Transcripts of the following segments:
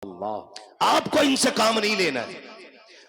अल्लाह। आपको इनसे काम नहीं लेना है,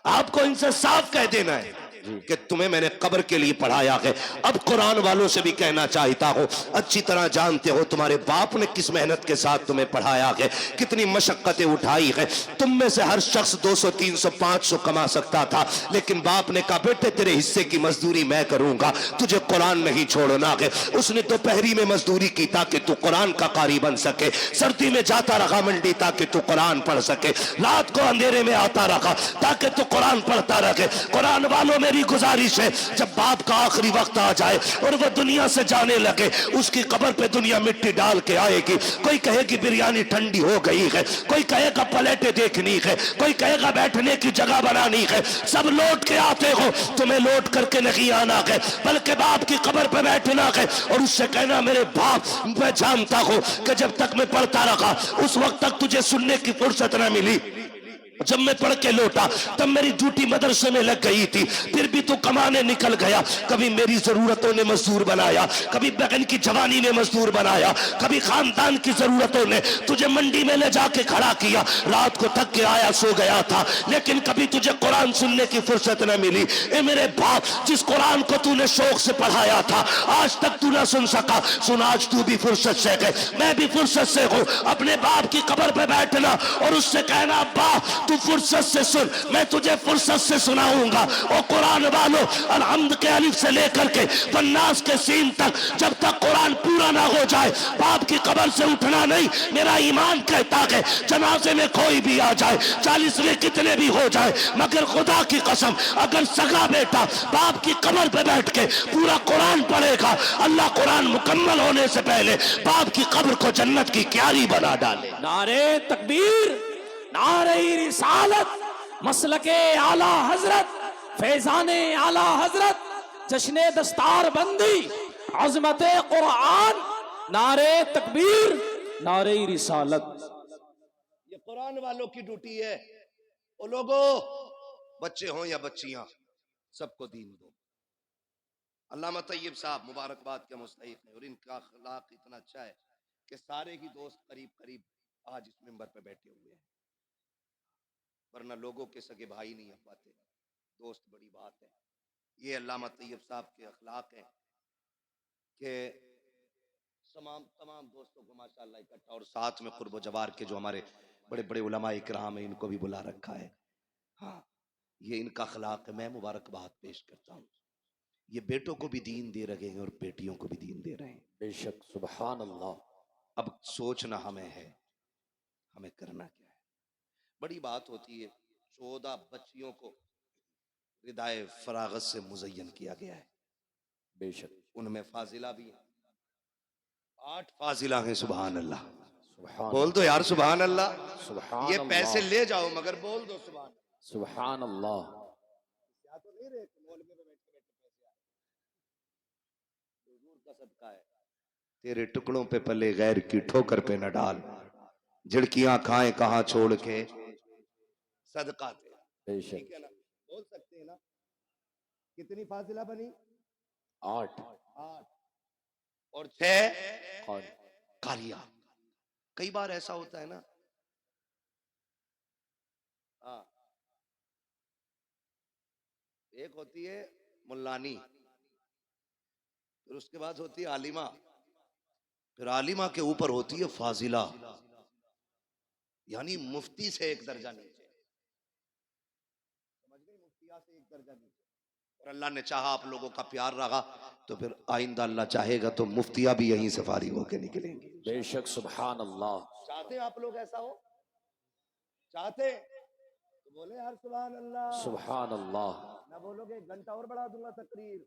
आपको इनसे साफ कह देना है कि तुम्हें मैंने कब्र के लिए पढ़ाया है। अब कुरान वालों से भी कहना चाहता हूं, अच्छी तरह जानते हो तुम्हारे बाप ने किस मेहनत के साथ तुम्हें पढ़ाया है, कितनी मशक्कतें उठाई है। तुम में से हर शख्स 200 300 500 कमा सकता था, लेकिन बाप ने कहा बेटे तेरे हिस्से की मजदूरी मैं करूंगा, तुझे कुरान नहीं छोड़ना है। उसने दोपहरी में मजदूरी की ताकि तू कुरान का कारी बन सके, सर्दी में जाता रहा मंडी ताकि तू कुरान पढ़ सके, रात को अंधेरे में आता रहा ताकि तू कुरान पढ़ता रहे। कुरान वालों मेरी गुजारिश है, जब बाप का आखिरी वक्त आ जाए और वह दुनिया से जाने लगे, उसकी कब्र पे दुनिया मिट्टी डाल के आएगी। कोई कहेगी बिरयानी ठंडी हो गई है, कोई कहेगा प्लेटें देखनी है, कोई कहेगा बैठने की जगह बनानी है। सब लौट के आते हो, तुम्हें लौट करके नहीं आना है, बल्कि बाप की कब्र पे बैठना है और उससे कहना मेरे बाप मैं जानता हूं कि जब तक मैं पढ़ता रहा उस वक्त तक तुझे सुनने की फुर्सत न मिली, जब मैं पढ़ के लौटा तब मेरी ड्यूटी मदरसे में लग गई थी, फिर भी तू कमाने निकल गया। कभी मेरी जरूरतों ने मजदूर बनाया, कभी बहन की जवानी ने मजदूर बनाया, कभी खानदान की जरूरतों ने तुझे मंडी में ले जाके खड़ा किया। रात को थक के आया सो गया था, लेकिन कभी तुझे कुरान सुनने की फुर्सत न मिली। ए मेरे बाप, जिस कुरान को तूने शौक से पढ़ाया था आज तक तू ना सुन सका, सुन आज तू भी फुर्सत से है, मैं भी फुर्सत से हूं। अपने बाप की कब्र पे बैठना और उससे कहना अब्बा तू फुर्सत से सुन, मैं तुझे फुर्सत से सुनाऊंगा। और कुरान वालों अलहम्द के अलिफ से लेकर के वन्नास के सीन तक जब तक कुरान पूरा ना हो जाए बाप की कब्र से उठना नहीं। मेरा ईमान कहता है जनाजे में कोई भी आ जाए, 40वें कितने भी हो जाए, मगर खुदा की कसम अगर सगा बेटा बाप की कब्र पे बैठ के पूरा कुरान पढ़ेगा, अल्लाह कुरान मुकम्मल होने से पहले बाप की कब्र को जन्नत की क्यारी बना डाले। नारे तकबीर, नारे रिसालत, मसलके आला हजरत, फैजाने आला हजरत, जश्ने दस्तार बंदी, अजमत कुरान, नारे तकबीर, नारे रिसालत। ये कुरान वालों की ड्यूटी है। ओ लोगो, बच्चे हों या बच्चियां, सबको दीन दो। अल्लामा तैयब साहब मुबारकबाद के मुस्तहिक है और इनका अखलाक इतना अच्छा है कि सारे ही दोस्त करीब करीब आज इस मिंबर पे बैठे हुए हैं, वरना लोगों के सगे भाई नहीं हो पाते, दोस्त बड़ी बात है। ये अल्लामा तैयब साहब के अखलाक हैं कि तमाम तमाम दोस्तों को माशाअल्लाह इकट्ठा, और साथ में कुर्ब जवार के जो हमारे बड़े बड़े उलमा इकराम हैं इनको भी बुला रखा है। हाँ, ये इनका अखलाक है, मैं मुबारकबाद पेश करता हूँ। ये बेटों को भी दीन दे रहे हैं और बेटियों को भी दीन दे रहे हैं। बेशक, सुभान अल्लाह। अब सोचना हमें है, हमें करना क्या है। बड़ी बात होती है, 14 बच्चियों को रिदाए फरागत से मुज़य्यन किया गया है। बेशक, उनमें फाजिला भी है, 8 फाजिला हैं। सुभान अल्लाह, सुभान बोल दो यार सुभान अल्लाह। सुभान ये पैसे अल्लाह, ले जाओ मगर बोल दो सुभान अल्लाह। सुभान अल्लाह। क्या तो नहीं रहे मौलवी पे बैठ के पैसे आए, हुजूर का सदका है। तेरे टुकड़ों पे पले गैर की ठोकर पे न डाल, झिड़कियां खाएं कहां छोड़ के सदका तेरा। बेशक, ठीक है ना, बोल सकते हैं ना। कितनी फाजिला बनी? 8 8 और 6 कौन? कारिया। कई बार ऐसा होता है ना, हाँ, एक होती है मुल्लानी, फिर उसके बाद होती है आलिमा, फिर आलिमा के ऊपर होती है फाजिला, यानी मुफ्ती से एक दर्जा नीचे। समझ गए, मुफ्तिया से एक दर्जा नीचे। और अल्लाह ने चाहा आप लोगों का प्यार रहा तो फिर आइंदा अल्लाह चाहेगा तो मुफ्तिया भी यहीं से फारिग होकर निकलेंगे। बेशक, सुभान अल्लाह। चाहते हैं आप लोग ऐसा हो? चाहते तो बोले यार सुभान अल्लाह। सुभान अल्लाह। ना बोलोगे 1 घंटा और बढ़ा दूंगा तकरीर।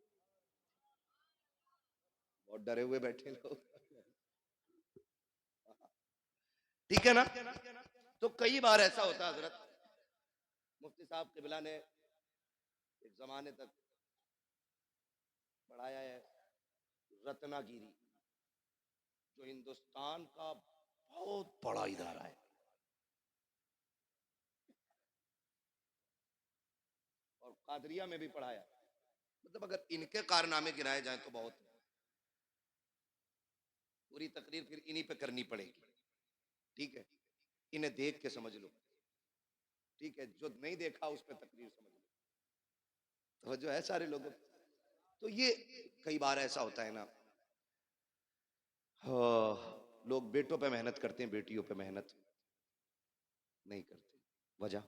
बहुत डरे हुए बैठे लोग। ठीक है ना। तो कई बार ऐसा होता है हजरत, मुफ्ती साहब क़िबला ने एक जमाने तक पढ़ाया है रत्नागिरी, जो हिंदुस्तान का बहुत बड़ा इदारा है, और कादरिया में भी पढ़ाया। मतलब अगर इनके कारनामे गिनाए जाएं तो बहुत, पूरी तकरीर फिर इन्हीं पे करनी पड़ेगी। ठीक है, इन्हें देख के समझ लो, ठीक है, जो नहीं देखा उस पर तकरीर समझ लो। तो जो है सारे लोगों, तो ये कई बार ऐसा होता है ना, लोग बेटों पे मेहनत करते हैं, बेटियों पे मेहनत नहीं करते। वजह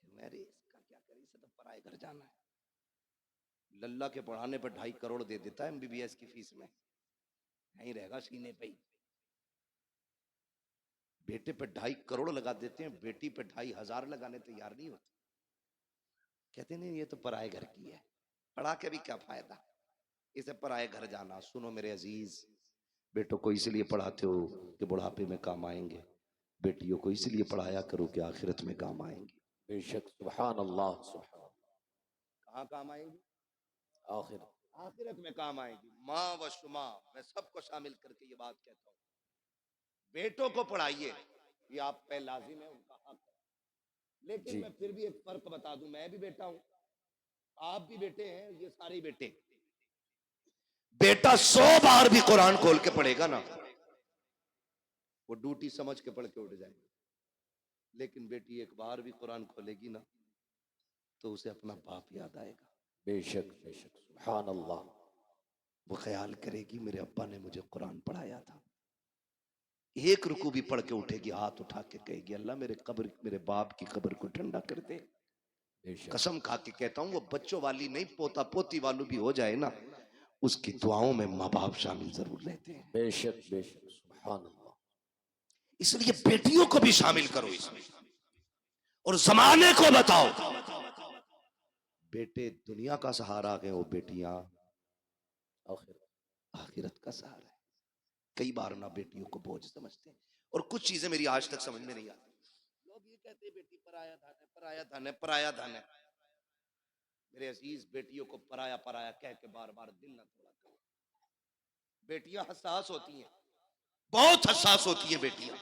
मेरे इसका क्या करे, इसे तो पराए घर जाना है। लल्ला के पढ़ाने पर 2.5 करोड़ दे देता है MBBS की फीस में, नहीं रहेगा सीने पे ही। बेटे पे 2.5 करोड़ लगा देते हैं, बेटी पे 2.5 हजार लगाने तैयार नहीं होते। कहते नहीं ये तो पराए घर की है, पढ़ा के भी क्या फायदा, इसे पराए घर जाना। सुनो मेरे अजीज, बेटों को इसलिए पढ़ाते हो कि बुढ़ापे में काम आएंगे, बेटियों को इसलिए पढ़ाया करो कि आखिरत में काम आएंगे। बेशक सुभान अल्लाह, सुभान कहाँ काम आएंगी? आखिर आखिरत में काम आएंगी। माँ व शुमा, मैं सबको शामिल करके ये बात कहता हूँ, बेटों को पढ़ाइए, ये आप पे लाजिम है, उनका हक है। लेकिन जी। मैं फिर भी एक फर्क बता दूं, मैं भी बेटा हूं, आप भी बेटे हैं, ये सारे बेटे। बेटा 100 बार भी कुरान खोल के पढ़ेगा ना, वो ड्यूटी समझ के पढ़ के उठ जाएगा। लेकिन बेटी एक बार भी कुरान खोलेगी ना, तो उसे अपना बाप याद आएगा। बेशक बेशक सुभान अल्लाह। वो ख्याल करेगी मेरे अब्बा ने मुझे कुरान पढ़ाया था। एक रुकू भी पढ़ के उठेगी, हाथ उठा के कहेगी अल्लाह मेरे कब्र, मेरे बाप की कब्र को ठंडा कर दे। बेशक कसम खा के कहता हूं, वो बच्चों वाली नहीं, पोता पोती वालों भी हो जाए ना, उसकी दुआओं में माँ बाप शामिल जरूर रहते हैं। बेशक बेशक सुभान अल्लाह। इसलिए बेटियों को भी शामिल करो इसमें, और जमाने को बताओ बेटे दुनिया का सहारा है, वो बेटियां आखिर आखिरत का सहारा है। कई बार ना बेटियों को बोझ समझते हैं, और कुछ चीजें मेरी आज तक समझ में नहीं आती। लोग ये कहते हैं बेटी पराया धन है, पराया धन है, पराया धन है। मेरे अजीज, बेटियों को पराया पराया कह के बार बार दिल ना तोड़ा करो। बेटियां हसास होती हैं, बहुत हसास होती हैं बेटियां।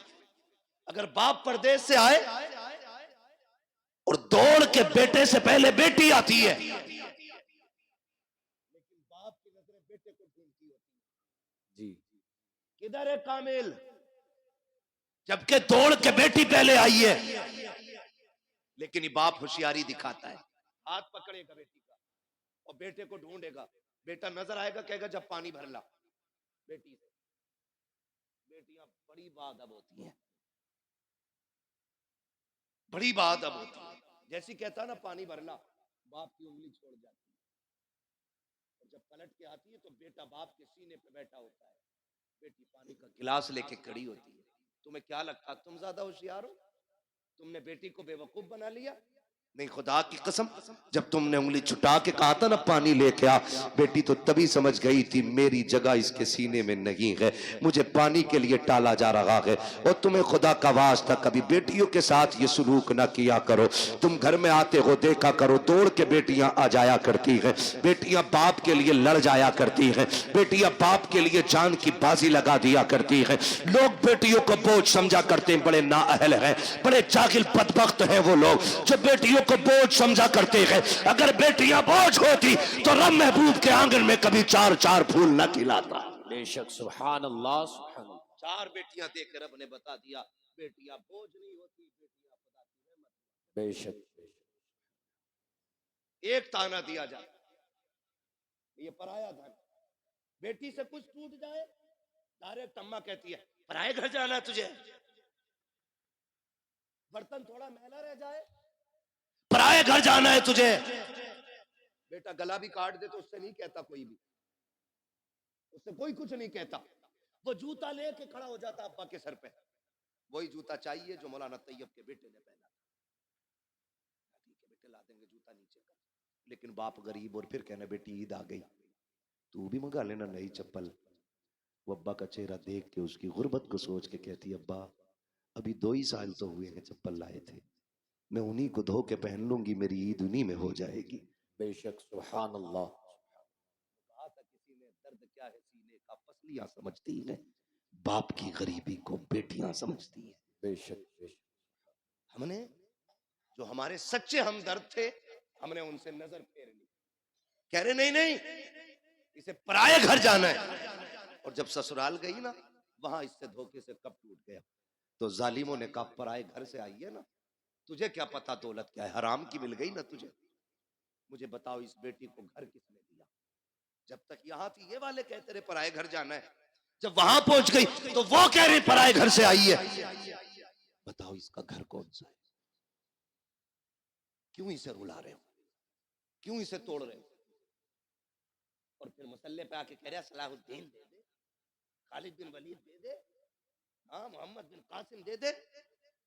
अगर बाप परदेश से आए और दौड़ के बेटे से पहले बेटी आती है, लेकिन बाप की नजरें बेटे को ढूंढती होती है, जी। किधर है कामिल, जबकि दौड़ के बेटी पहले आई है। लेकिन ये बाप होशियारी दिखाता है, हाथ पकड़ेगा बेटी का और बेटे को ढूंढेगा। बेटा नजर आएगा, कहेगा जब पानी भर ला। बेटी से बेटियां बड़ी बादब होती हैं, बड़ी बादब होती है। जैसी कहता ना पानी भर ला, बाप की उंगली छोड़ जाती है, और जब पलट के आती है तो बेटा बाप के सीने पे बैठा होता है, बेटी पानी का गिलास लेके खड़ी होती है। तुम्हें क्या लगता तुम ज्यादा होशियार हो? तुमने बेटी को बेवकूफ बना लिया? नहीं, खुदा की कसम, जब तुमने उंगली छुटा के कहा था ना पानी लेके आ, बेटी तो तभी समझ गई थी मेरी जगह इसके सीने में नहीं है, मुझे पानी के लिए टाला जा रहा है। और तुम्हें खुदा का वास्ता कभी बेटियों के साथ ये सुलूक ना किया करो। तुम घर में आते हो देखा करो, दौड़ के बेटियां आ जाया करती हैं, बेटियां बाप के लिए लड़ जाया करती हैं, बेटियां बाप के लिए जान की बाजी लगा दिया करती हैं। लोग बेटियों को बोझ समझा करते हैं, बड़े नाअहल हैं, बड़े जाहिल बदबख्त हैं वो लोग जो बेटियों को बोझ समझा करते हैं। अगर बेटियां बोझ होती तो रब महबूब के आंगन में कभी 4-4 फूल न खिलाता। बेशक सुभान अल्लाह, सुभान अल्लाह। 4 बेटियां देख रब ने बता दिया, बेटियां बोझ नहीं होती, बेटियां खुदा की रहमत। बेशक एक ताना दिया जाए, ये पराया धन। बेटी से कुछ टूट जाए, डायरेक्ट अम्मा कहती है पराए घर जाना है तुझे। बर्तन थोड़ा मैला रह जाए, पराए घर जाना है तुझे। बेटा गला भी काट दे तो उससे नहीं कहता कोई भी, उससे कोई कुछ नहीं कहता। वो जूता लेके खड़ा हो जाता अब्बा के सर पे, वही जूता चाहिए जो मौलाना तैयब के बेटे ने पहना। ठीक है बेटे, ला देंगे जूता नीचे का। लेकिन बाप गरीब, और फिर कहना बेटी ईद आ गई, तू भी मंगा लेना नई चप्पल। वो अब्बा का चेहरा देख के उसकी गुर्बत को सोच के कहती अब्बा अभी 2 ही साल तो हुए हैं चप्पल लाए थे, मैं उन्हीं को धो के पहन लूंगी, मेरी ईद उन्हीं में हो जाएगी। बेशक सुभान अल्लाह। कहा था किसी ने, दर्द क्या है सीने का पसलियां समझती हैं, बाप की गरीबी को बेटियां समझती हैं। बेशक बेशक हमने, जो हमारे सच्चे हमदर्द थे, हमने उनसे नजर फेर ली, कह रहे नहीं नहीं इसे पराये घर जाना है। और जब ससुराल गई ना, वहां इससे धोखे से कब टूट गया। तो जालिमों ने कहा पराए घर से आई है ना, तुझे क्या पता दौलत क्या है, हराम की मिल गई ना तुझे। मुझे बताओ इस बेटी को घर किसने दिया। जब तक यहाँ थी ये वाले कहते रहे पराए घर जाना है, जब वहां पहुंच गई तो वो कह रही पराए घर से आई है। बताओ इसका घर कौन सा है। क्यों इसे रुला रहे हो, क्यों इसे तोड़ रहे हो। और फिर मसल्ले पे आके कह रहा सलाहुद्दीन दे दे, खालिद बिन वलीद दे दे, हाँ मोहम्मद बिन कासिम दे दे।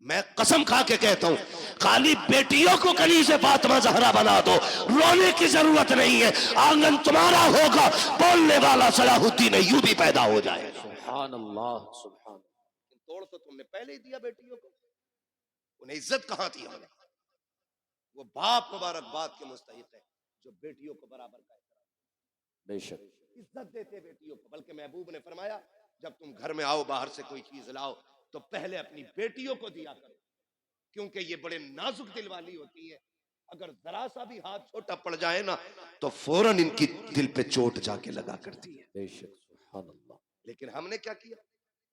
मैं कसम खा के कहता हूं खाली बेटियों को कली से फातिमा जहरा बना दो, रोने की जरूरत नहीं है। आंगन तुम्हारा होगा, बोलने वाला सलाहुद्दीन अय्यूबी पैदा हो जाएगा। सुभान अल्लाह सुभान। तोड़ तो तुमने पहले ही दिया बेटियों को, उन्हें इज्जत कहां थी हमने। वो बाप मुबारकबाद के मुस्तहिक है जो बेटियों को बराबर का बेशक इज्जत देते बेटियों को। बल्कि महबूब ने फरमाया जब तुम घर में आओ बाहर से कोई चीज लाओ तो पहले अपनी बेटियों को दिया करो, क्योंकि ये बड़े नाजुक दिल वाली होती है। अगर जरा सा भी हाथ छोटा पड़ जाए ना तो फौरन इनकी दिल पे चोट जाके लगा करती है। बेशक सुभान अल्लाह। लेकिन हमने क्या किया,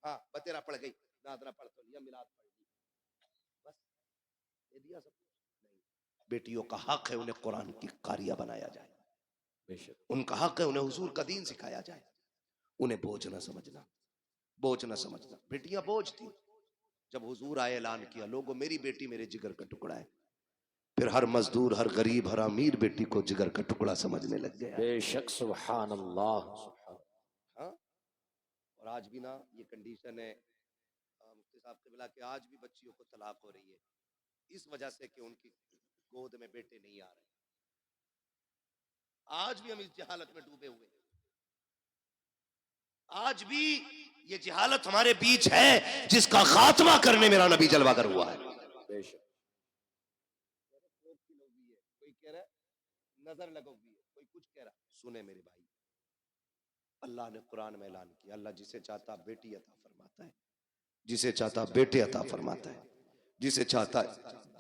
हाँ बतेरा पड़ गई, नादरा पढ़ तो लिया, मिलाद पढ़ ली, बस दे दिया सब कुछ। नहीं, बेटियों का हक है उन्हें कुरान की कारिया बनाया जाए, बेशक उनका हक है उन्हें हुजूर का दीन सिखाया जाए। उन्हें बोझ न समझना, बोझ न समझना। बेटियां बोझ थी। जब हुजूर आए ऐलान किया लोगों मेरी बेटी मेरे जिगर का टुकड़ा है, फिर हर मजदूर हर गरीब हर अमीर बेटी को जिगर का टुकड़ा समझने लग गया। बेशक सुभान अल्लाह सुभान। हाँ, और आज भी ना ये कंडीशन है मुफ्ती साहब क़िबला के, आज भी बच्चियों को तलाक हो रही है इस वजह से कि उनकी गोद में बेटे नहीं आ रहे। आज भी हम इस जहालत में डूबे हुए हैं। आज भी ये जहालत हमारे बीच है जिसका खात्मा करने मेरा नबी जलवागर हुआ है। बेशक कोई कह रहा है नजर लगोगी है, कोई कुछ कह रहा। सुने मेरे भाई, अल्लाह ने कुरान में ऐलान किया अल्लाह जिसे चाहता बेटी अता फरमाता है, जिसे चाहता बेटे अता फरमाता है, जिसे चाहता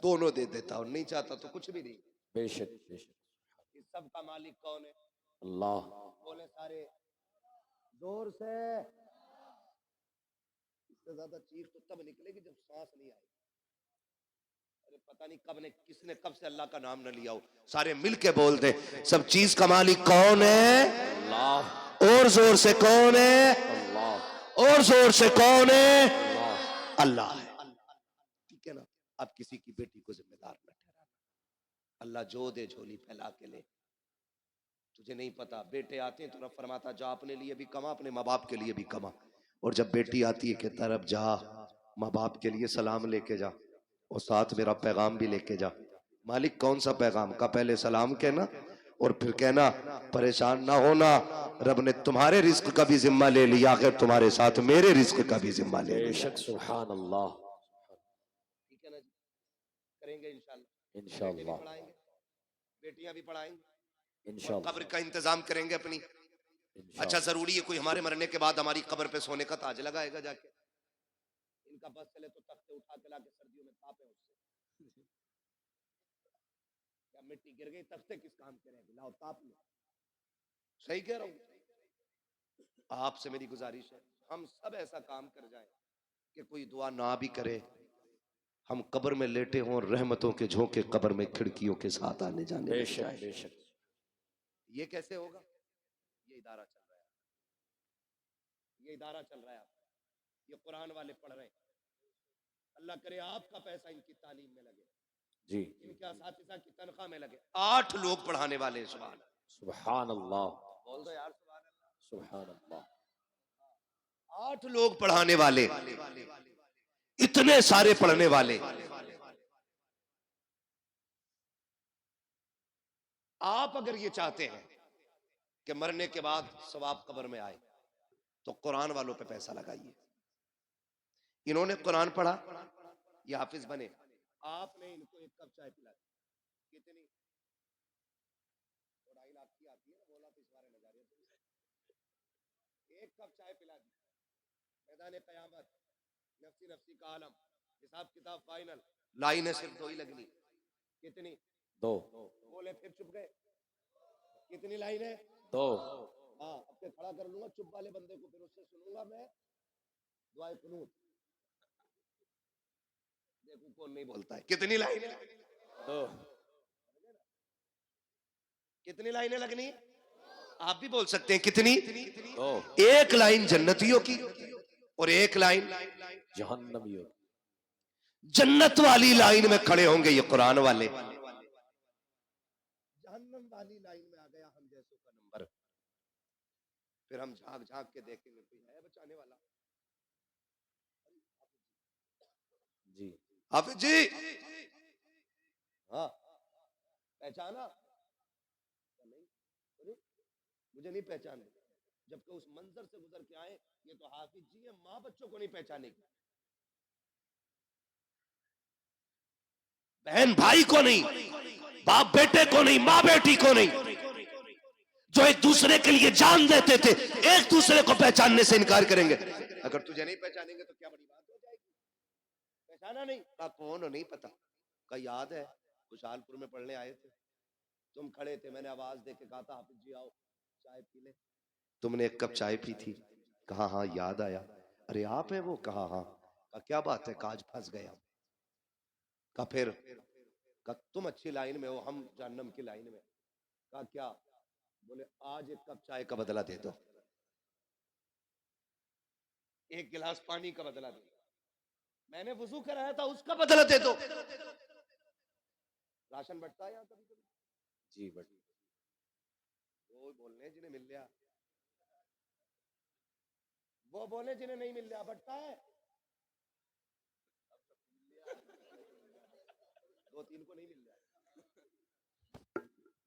दोनों दे देता और नहीं चाहता तो कुछ भी नहीं। बेशक बेशक। इस सब का मालिक कौन है? अल्लाह। बोले सारे जोर से। इससे ज्यादा चीख तो तब निकलेगी जब सांस नहीं आएगी। अरे पता नहीं कब ने किसने कब से अल्लाह का नाम न लिया हो। सारे मिलके बोल दे सब चीज का मालिक कौन है? अल्लाह। और जोर से कौन है? अल्लाह। और जोर से कौन है? अल्लाह। अल्लाह है। ठीक है ना। अब किसी की बेटी को जिम्मेदार न ठहराना। अल्लाह जो दे झोली फैला के ले। तुझे नहीं पता बेटे आते हैं तो रब फरमाता जा अपने लिए भी कमा, अपने माँ बाप के लिए भी कमा। और जब बेटी आती है कहता रब जा माँ बाप के लिए सलाम लेके जा और साथ मेरा पैगाम भी लेके जा। मालिक कौन सा पैगाम का? पहले सलाम कहना और फिर कहना परेशान ना होना, रब ने तुम्हारे रिस्क का भी जिम्मा ले लिया, अगर तुम्हारे साथ मेरे रिस्क का भी जिम्मा ले लिया। बेशक सुभान अल्लाह। ठीक है ना जी, करेंगे इंशाल्लाह। इंशाअल्लाह पढ़ाएंगे, बेटियां भी पढ़ाएंगे, इंशाअल्लाह कब्र का इंतजाम करेंगे अपनी। अच्छा जरूरी है कोई हमारे मरने के बाद हमारी कब्र पे सोने का ताज लगाएगा जाके? इनका बस चले तो तख्ते उठा के लाके सर्दियों में तापे उससे। क्या मिट्टी गिर गई, तख्ते किस काम के रहेंगे, लाओ ताप लो। सही कह रहा हूं। आपसे मेरी गुजारिश है हम सब ऐसा काम कर जाएं कि कोई दुआ ना भी करे, हम कब्र में लेटे हों, रहमतों के झोंके कब्र में खिड़कियों के साथ आने जाने लग बेशक जाए। बेशक। ये कैसे होगा? ये इदारा चल रहा है, ये इदारा चल रहा है, ये कुरान वाले पढ़ रहे हैं। अल्लाह करे आपका पैसा इनकी तालीम में लगे जी इनके असातिज़ा की तनख्वाह में लगे। 8 लोग पढ़ाने वाले हैं। सुभान सुभान अल्लाह बोल दो यार सुभान अल्लाह। सुभान अल्लाह। 8 लोग पढ़ाने वाले, इतने सारे पढ़ने वाले। आप अगर ये चाहते हैं कि मरने के बाद सवाब कब्र में आए तो कुरान वालों पे पैसा लगाइए। इन्होंने कुरान पढ़ा, ये हाफिज बने, आपने इनको एक कप चाय पिला दी, कितनी? 2.5 लाख की आती है ना, बोला तो इस बारे में जा रही है। एक कप चाय पिला दी, मैदान कयामत नफसी नफसी का आलम, हिसाब किताब फाइनल, लाइनें सिर्फ 2 ही लगनी। कितनी? 2। बोले फिर चुप गए। कितनी लाइन है? 2। हाँ, अब के खड़ा कर लूंगा चुप वाले बंदे को, फिर उससे सुनूंगा मैं दुआए कुनूत देखो कौन नहीं बोलता है। कितनी लाइनें, दो। कितनी लाइनें लगनी है? आप भी बोल सकते हैं कितनी? दो। एक लाइन जन्नतियों की और एक लाइन जहन्नमियों। जन्नत वाली लाइन में खड़े होंगे ये कुरान वाले। जहन्नम वाली लाइन में आ गया हम जैसों का नंबर, फिर हम झांक झांक के देखेंगे कोई है बचाने वाला। जी। हाफिज जी, हाँ पहचाना? नहीं, अरे मुझे नहीं पहचान, जबकि उस मंजर से गुजर के आए, ये तो हाफिज जी है, माँ बच्चों को नहीं पहचानेगी, बहन भाई को नहीं, बाप बेटे को नहीं, माँ बेटी को नहीं, जो एक दूसरे के लिए जान देते थे, एक दूसरे को पहचानने से इनकार करेंगे। अगर तुझे नहीं पहचानेंगे तो क्या बड़ी बात हो जाएगी? पहचाना नहीं, कहा कौन हो नहीं पता, कहा याद है खुशहालपुर में पढ़ने आए थे, तुम खड़े थे, मैंने आवाज दे के कहा था हाफिज जी आओ चाय पी ले, तुमने एक कप चाय पी थी, कहा हाँ याद आया, अरे आप है वो, कहा हाँ, कहा क्या बात है, काज फंस गया, कहा फिर, कहा तुम अच्छी लाइन में हो, हम जहन्नम की लाइन में, कहा क्या, बोले आज एक कप चाय का बदला दे दो, एक गिलास पानी का बदला दे, मैंने वुजू कराया था उसका बदला दे दो। राशन बंटता है यहाँ कभी कभी? जी बट वो बोलने जिन्हें मिल गया, वो बोले जिन्हें नहीं मिल गया, बंटता है, दो तीन को नहीं मिल गया,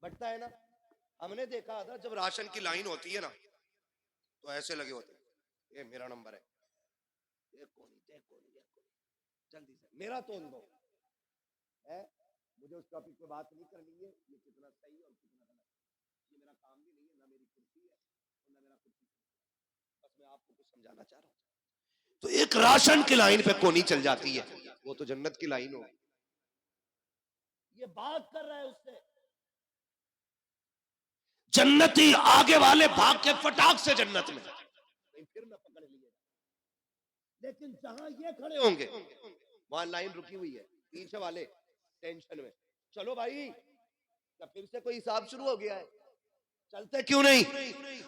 बंटता है ना। हमने देखा था जब राशन की लाइन होती है ना, तो ऐसे लगे होते हैं, ये मेरा नंबर है, ये कोनी, जल्दी से मेरा तोल दो, है मुझे उस टॉपिक पे बात नहीं करनी है, ये कितना सही और कितना गलत, ये मेरा काम भी नहीं है, ना मेरी कुर्सी है और ना मेरा कुर्सी, बस मैं आपको कुछ समझाना चाह रहा हूँ। तो एक राशन की लाइन पे कोनी चल जाती है, वो तो जन्नत की लाइन होगी, ये बात कर रहा है उससे, जन्नती आगे वाले भाग के फटाक से जन्नत में, नहीं फिर ना पकड़ लिए, लेकिन जहां ये खड़े होंगे वहां लाइन रुकी हुई है, पीछे वाले टेंशन में, चलो भाई क्या फिर से कोई हिसाब शुरू हो गया है, चलते क्यों नहीं,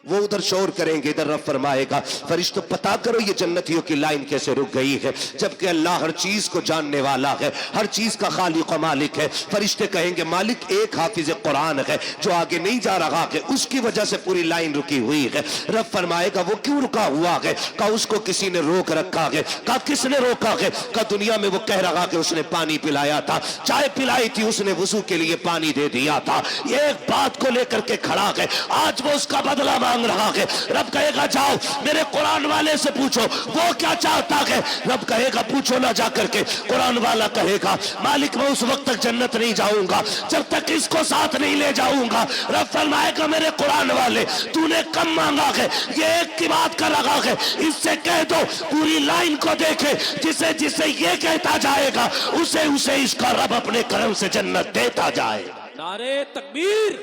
वो उधर शोर करेंगे, इधर रब फरमाएगा फरिश्तों पता करो ये जन्नतियों की लाइन कैसे रुक गई है, जबकि अल्लाह हर चीज को जानने वाला है, हर चीज का खालिक और मालिक है। फरिश्ते कहेंगे मालिक एक हाफिज कुरान है जो आगे नहीं जा रहा है, उसकी वजह से पूरी लाइन रुकी हुई है। रब फरमाएगा वो क्यों रुका हुआ है, कहा उसको किसी ने रोक रखा है, कहा किसने रोका है, कहा दुनिया में वो कह रहा कि उसने पानी पिलाया था, चाय पिलाई थी उसने, वुजू के लिए पानी दे दिया था, ये एक बात को लेकर के खड़ा है, आज वो उसका बदला मांग रहा है। रब कहेगा जाओ मेरे कुरान वाले से पूछो वो क्या चाहता है, रब कहेगा पूछो ना जाकर के, कुरान वाला कहेगा मालिक मैं उस वक्त तक जन्नत नहीं जाऊंगा जब तक इसको साथ नहीं ले जाऊंगा। रब फरमाएगा मेरे कुरान वाले तूने कम मांगा है, ये एक की बात कर रहा है, इससे कह दो पूरी लाइन को देखे, जिसे जिसे ये कहता जाएगा उसे उसे इसका रब अपने करम से जन्नत देता जाएगा। नारे तकबीर,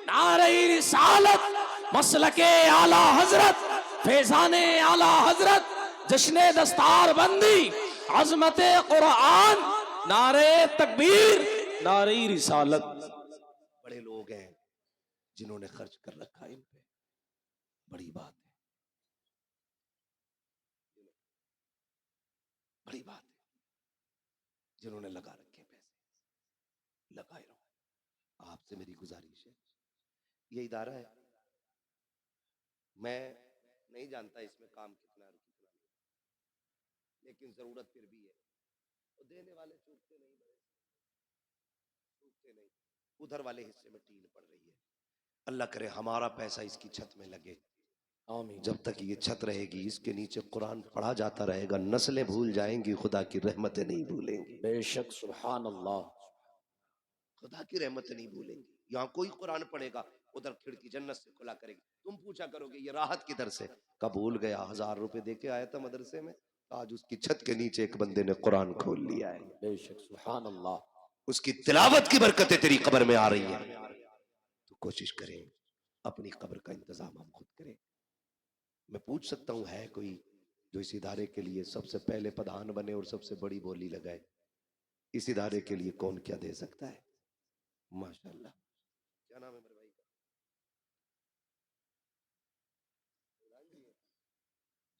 नारे रिसालत, मसलके आला हजरत, फैजाने आला हजरत, जश्ने दस्तार बंदी, अजमते कुरान, नारे तकबीर, नारे रिसालत। बड़े लोग हैं जिन्होंने खर्च कर रखा है इन पे, बड़ी बात है, बड़ी बात है, जिन्होंने लगा रखे पैसे लगाए रहो। आपसे मेरी गुजारिश है, ये इदारा है, मैं नहीं जानता इसमें काम कितना और कितना नहीं, लेकिन जरूरत फिर भी है, तो देने वाले चूकते नहीं, चूकते नहीं, उधर वाले हिस्से में टील पड़ रही है, अल्लाह करे हमारा पैसा इसकी छत में लगे, आमीन। जब तक ये छत रहेगी इसके नीचे कुरान पढ़ा जाता रहेगा, नस्लें भूल जाएंगी, खुदा की रहमतें नहीं भूलेंगी, बेशक सुभान अल्लाह, खुदा की रहमतें नहीं भूलेंगी। यहाँ कोई कुरान पढ़ेगा उधर खिड़की जन्नत से खुला करेगी, तुम पूछा करोगे ये राहत किधर से, कब भूल गया 1000 रुपए देके आया था मदरसे में, आज उसकी छत के नीचे एक बंदे ने कुरान खोल लिया है, बेशक सुभान अल्लाह, उसकी तिलावत की बरकतें तेरी कब्र में आ रही है, तो कोशिश करें अपनी कब्र का इंतजाम हम खुद करें। मैं पूछ सकता हूँ है कोई जो इस इदारे के लिए सबसे पहले प्रधान बने और सबसे बड़ी बोली लगाए, इस इदारे के लिए कौन क्या दे सकता है। माशाल्लाह। क्या नाम है मेरे भाई का?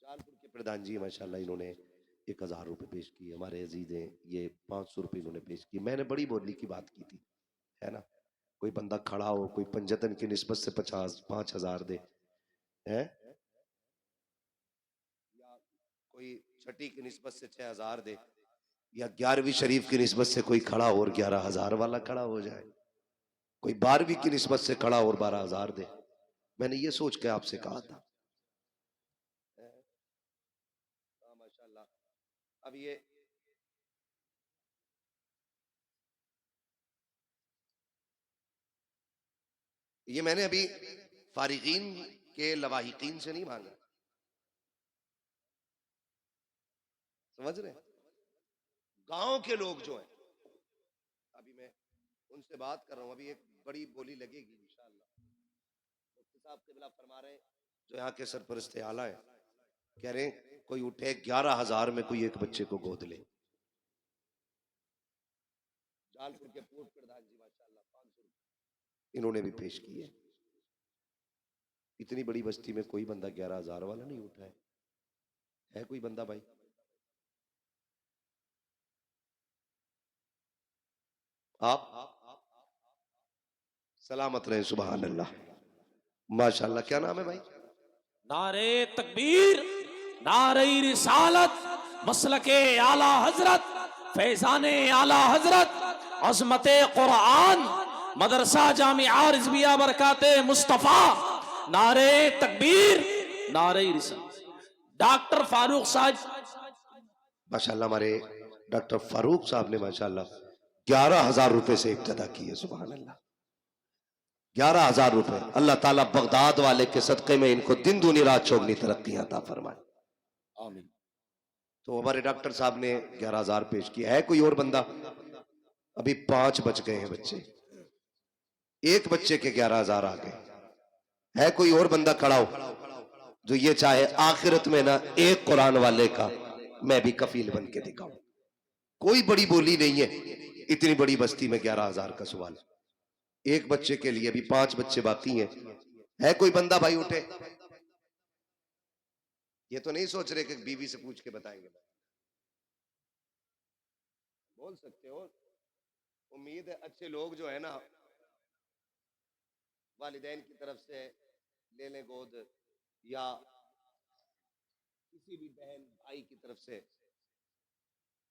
जालपुर के प्रधान जी, माशाल्लाह इन्होंने 1000 रुपए पेश किए। हमारे अजीज हैं, ये 500 रुपए इन्होंने पेश किए। मैंने बड़ी बोली की बात की थी, है ना। कोई बंदा खड़ा हो, कोई पंजतन की निस्बत से 5,000 दे, है, या कोई छठी की निस्बत से 6,000 दे, या 11वीं शरीफ की निस्बत से कोई खड़ा हो और 11,000 वाला खड़ा हो जाए, कोई 12वीं की निस्बत से खड़ा और 12,000 दे। मैंने ये सोच के आपसे कहा था। माशाल्लाह। अब ये मैंने अभी फारिगीन के लवाहिकीन से नहीं मांगा, समझ रहे हैं? गांव के लोग जो हैं, अभी मैं उनसे बात कर रहा हूं। अभी एक बड़ी बोली लगेगी इंशाअल्लाह। मुफ्ती साहब क़िबला फरमा रहे हैं, जो यहाँ के सरपरस्ते आला है, कह रहे हैं कोई उठे 11,000 में कोई एक बच्चे को गोद ले। जालपुर के पूर्व प्रधान जी माशाल्लाह 500 रुपए इन्होंने भी पेश किए। इतनी बड़ी बस्ती में कोई बंदा 11,000 वाला नहीं उठा है कोई बंदा भाई? आप सलामत रहे, सुभान अल्लाह, माशाल्लाह। क्या नाम है भाई? नारे तकबीर, नारे रिसालत, मसलके आला हजरत, फैजाने आला हजरत, अजमते कुरान, मदरसा जामिया रिजविया बरकाते मुस्तफा। नारे तकबीर, नारे रिसालत। डॉक्टर फारूक साहब, माशाल्लाह, हमारे डॉक्टर फारूक साहब ने माशाल्लाह 11,000 रुपए से इब्तदा की है। सुभान अल्लाह, 11,000 रुपए। अल्लाह ताला बगदाद वाले के सदक़े में इनको दिन दूनी रात चौगनी तरक्कियां अता फरमाए, आमीन। तो हमारे डॉक्टर साहब ने 11,000 पेश किया है। कोई और बंदा? अभी 5 बच गए हैं बच्चे, एक बच्चे के 11,000 आ गए। है कोई और बंदा खड़ा हो जो ये चाहे आखिरत में ना एक कुरान वाले का मैं भी कफील बन के दिखाऊं? कोई बड़ी बोली नहीं है, इतनी बड़ी बस्ती में 11,000 का सवाल, एक बच्चे के लिए। अभी 5 बच्चे बाकी हैं। है कोई बंदा भाई उठे? ये तो नहीं सोच रहे कि बीवी से पूछ के बताएंगे, बोल सकते हो। उम्मीद है अच्छे लोग जो है ना, वालिदैन की तरफ से ले लें गोद, या किसी भी बहन भाई की तरफ से,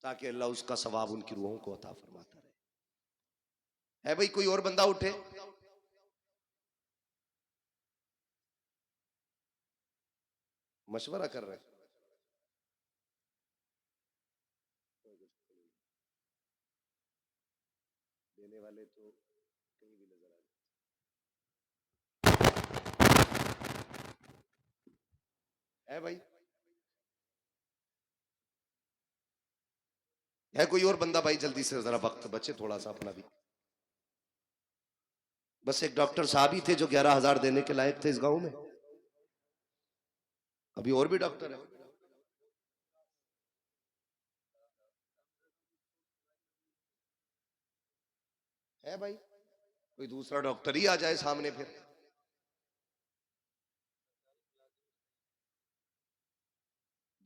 ताकि अल्लाह उसका सवाब उनकी रूहों को अता फरमाता रहे। है भाई कोई और बंदा उठे? मशवरा कर रहे हैं, देने वाले तो कहीं भी नजर आ रहे। है भाई? है कोई और बंदा भाई? जल्दी से, जरा वक्त बचे थोड़ा सा अपना भी। बस एक डॉक्टर साहब ही थे जो 11,000 देने के लायक थे इस गांव में। अभी और भी डॉक्टर है भाई? कोई दूसरा डॉक्टर ही आ जाए सामने फिर।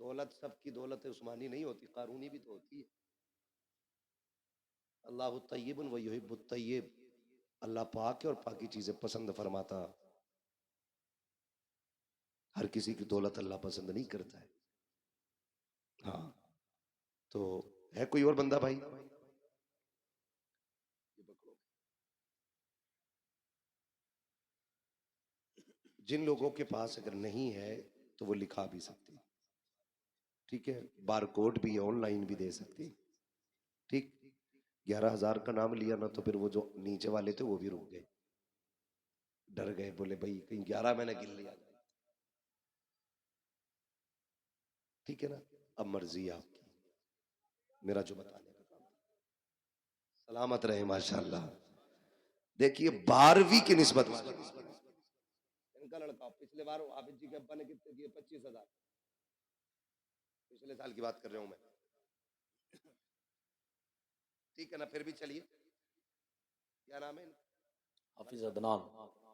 दौलत सबकी दौलत उस्मानी नहीं होती, कानूनी भी तो होती है। अल्लाह तय्यबुन व युहिब्बुत तय्यब, अल्लाह पाक है और पाकी चीजें पसंद फरमाता। हर किसी की दौलत अल्लाह पसंद नहीं करता है। हाँ, तो है कोई और बंदा भाई? जिन लोगों के पास अगर नहीं है तो वो लिखा भी सकते, ठीक है, बार कोड भी ऑनलाइन भी दे सकते, ठीक। 11,000 का नाम लिया ना तो फिर वो जो नीचे वाले थे वो भी रुक गए, डर गए, बोले भाई कहीं 11 मैंने गिन लिया, ठीक है ना। अब मर्जी आपकी, मेरा जो बताने का काम। सलामत रहे माशाल्लाह। देखिए 12वीं की निस्बत वाले, इनका लड़का पिछले बार हाफिज जी के अब्बा ने कितने दिए? 25,000। पिछले साल की बात कर रहा हूं मैं, ठीक है ना? फिर भी चलिए, क्या नाम है? हाफिज अदनान,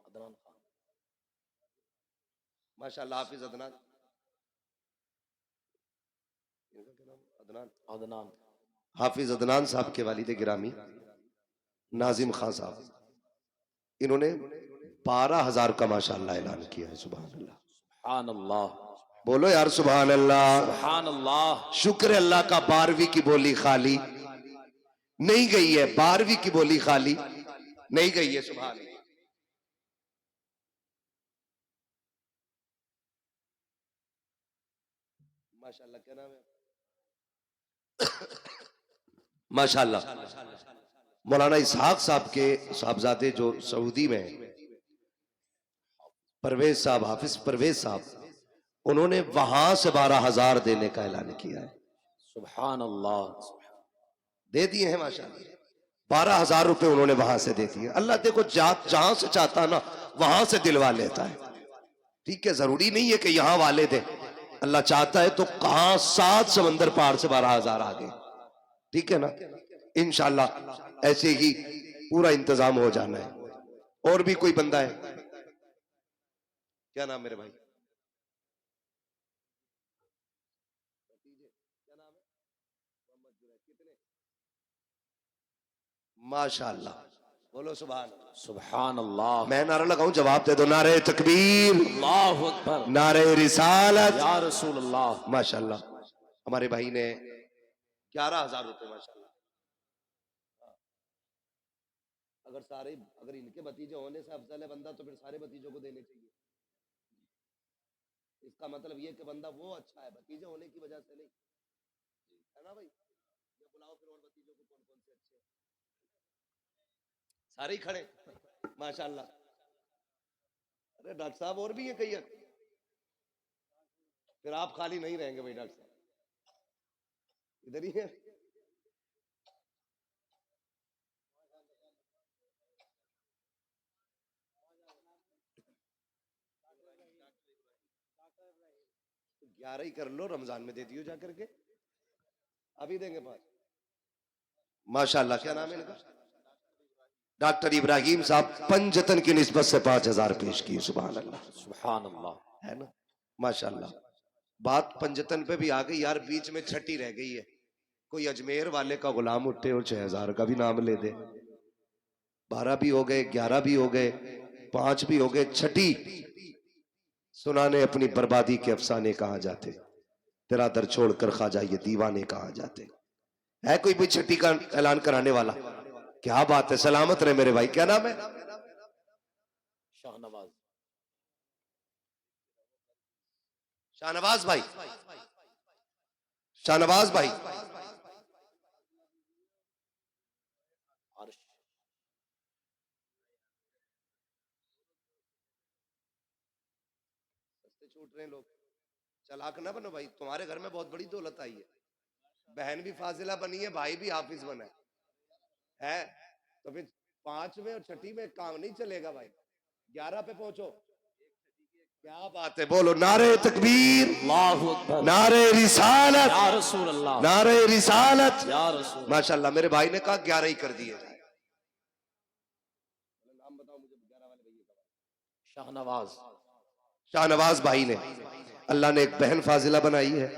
अदनान खान। माशाल्लाह, हाफिज अदनान, इनका क्या नाम? अदनान, अदनान। हाफिज अदनान साहब के वालिद गिरामी नाजिम खान साहब, इन्होंने 12,000 का माशाल्लाह ऐलान किया है। सुभान अल्लाह, सुभान अल्लाह, बोलो यार सुभान अल्लाह। सुभान अल्लाह। शुक्र है अल्लाह का, 12वीं की बोली खाली नहीं गई है, 12वीं की बोली खाली नहीं गई है। सुभान अल्लाह। माशाल्लाह, क्या नाम है? माशाल्लाह, मौलाना इसहाक साहब के साहबजादे जो सऊदी में हैं, परवेज साहब, हाफिज परवेज साहब, उन्होंने वहां से 12,000 देने का ऐलान किया है। सुभान अल्लाह, दे दिए हैं माशाल्लाह, 12,000 रुपए उन्होंने वहां से दे दिए। अल्लाह देखो जहां से चाहता ना वहां से दिलवा लेता है, ठीक है? जरूरी नहीं है कि यहां वाले दे, अल्लाह चाहता है तो कहां 7 समंदर पार से 12,000 आ गए, ठीक है ना? इंशाल्लाह ऐसे ही पूरा इंतजाम हो जाना है। और भी कोई बंदा है? क्या नाम मेरे भाई? माशाल्लाह, बोलो सुभान अल्लाह। सुभान अल्लाह। मैं नारा लगाऊं, जवाब दे दो। नारे तकबीर, अल्लाहु अकबर, नारे रिसालत, या रसूल अल्लाह। माशाल्लाह, हमारे भाई ने 11,000 रुपए, माशाल्लाह। अगर इनके भतीजे होने से अफजल है बंदा, तो फिर सारे भतीजों को देने चाहिए। इसका मतलब ये कि बंदा वो अच्छा है, भतीजे होने की वजह से नहीं, है ना भाई? ये बुलाओ फिर और भतीजों को, कौन कौन से अच्छे हैं? सारे ही खड़े, माशाल्लाह। अरे डॉक्टर साहब और भी है कई, फिर आप खाली नहीं रहेंगे भाई। डॉक्टर साहब इधर ही है। तो 11 ही कर लो, रमजान में दे दियो जा करके, अभी देंगे 5। माशाल्लाह, क्या नाम है इनका? डॉक्टर इब्राहिम साहब, पंजतन की निस्बत से 5,000 पेश किए। सुभान अल्लाह, सुभान अल्लाह, है ना? माशाल्लाह, बात पंजतन पे भी आ गई यार, बीच में छठी रह गई है। कोई अजमेर वाले का गुलाम उठे और 6,000 का भी नाम ले दे। 12 भी हो गए, 11 भी हो गए, 5 भी हो गए, छठी सुनाने अपनी बर्बादी के अफसाने कहाँ जाते, तेरा दर छोड़कर ख्वाजा ये दीवाने कहाँ जाते। है कोई भी छठी का ऐलान कराने वाला? क्या बात है, सलामत रहे मेरे भाई। क्या नाम है? शाहनवाज, शाहनवाज भाई, शाहनवाज भाई, अर्श, छूट रहे हैं लोग, चालाक ना बनो भाई। तुम्हारे घर में बहुत बड़ी दौलत आई है, बहन भी फाजिला बनी है, भाई भी हाफिज बना है, तो फिर 5 में और छठी में काम नहीं चलेगा भाई। 11 पे पहुंचो। क्या बात है, बोलो नारे तकबीर, अल्लाहु अकबर, नारे रिसालत, या रसूल अल्लाह, नारे रिसालत। या रसूल। माशाल्लाह, मेरे भाई ने कहा 11 ही कर दिए। नाम बताओ मुझे 11 वाले भैया का। शाहनवाज, शाहनवाज भाई ने, अल्लाह ने एक बहन फाजिला बनाई है,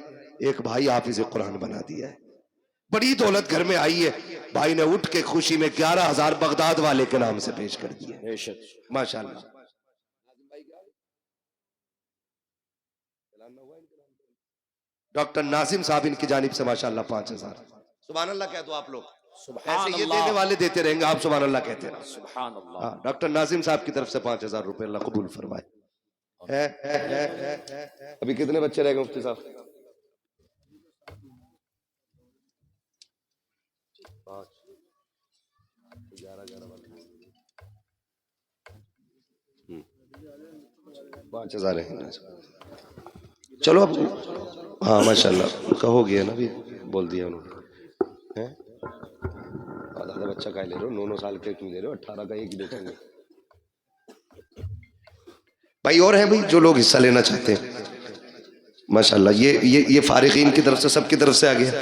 एक भाई हाफिज कुरान बना दिया है। बड़ी दौलत घर में आई है, भाई ने उठ के खुशी में 11,000 बगदाद वाले के नाम से पेश कर दिए। बेशक, माशाल्लाह। डॉक्टर नाजिम साहब इनकी जानिब से माशाल्लाह 5,000। सुभान अल्लाह कह दो आप लोग, ऐसे ये देने वाले देते रहेंगे, आप सुभान अल्लाह कहते हैं। सुभान अल्लाह। हाँ, डॉक्टर नाजिम साहब की तरफ से 5,000 रुपए, अल्लाह कबूल फरमाए। अभी कितने बच्चे रह गए मुफ्ती साहब? 5,000 है। चलो अब, हाँ माशाल्लाह, कहोगे ना, भी बोल दिया उन्होंने। आधा बच्चा का ले रहे हो, 9 साल के क्यों दे रहे हो? 18 का एक ही देखेंगे भाई। और है भाई जो लोग हिस्सा लेना चाहते हैं, माशाल्लाह, ये फारिगीन की तरफ से, सबकी तरफ से आ गया।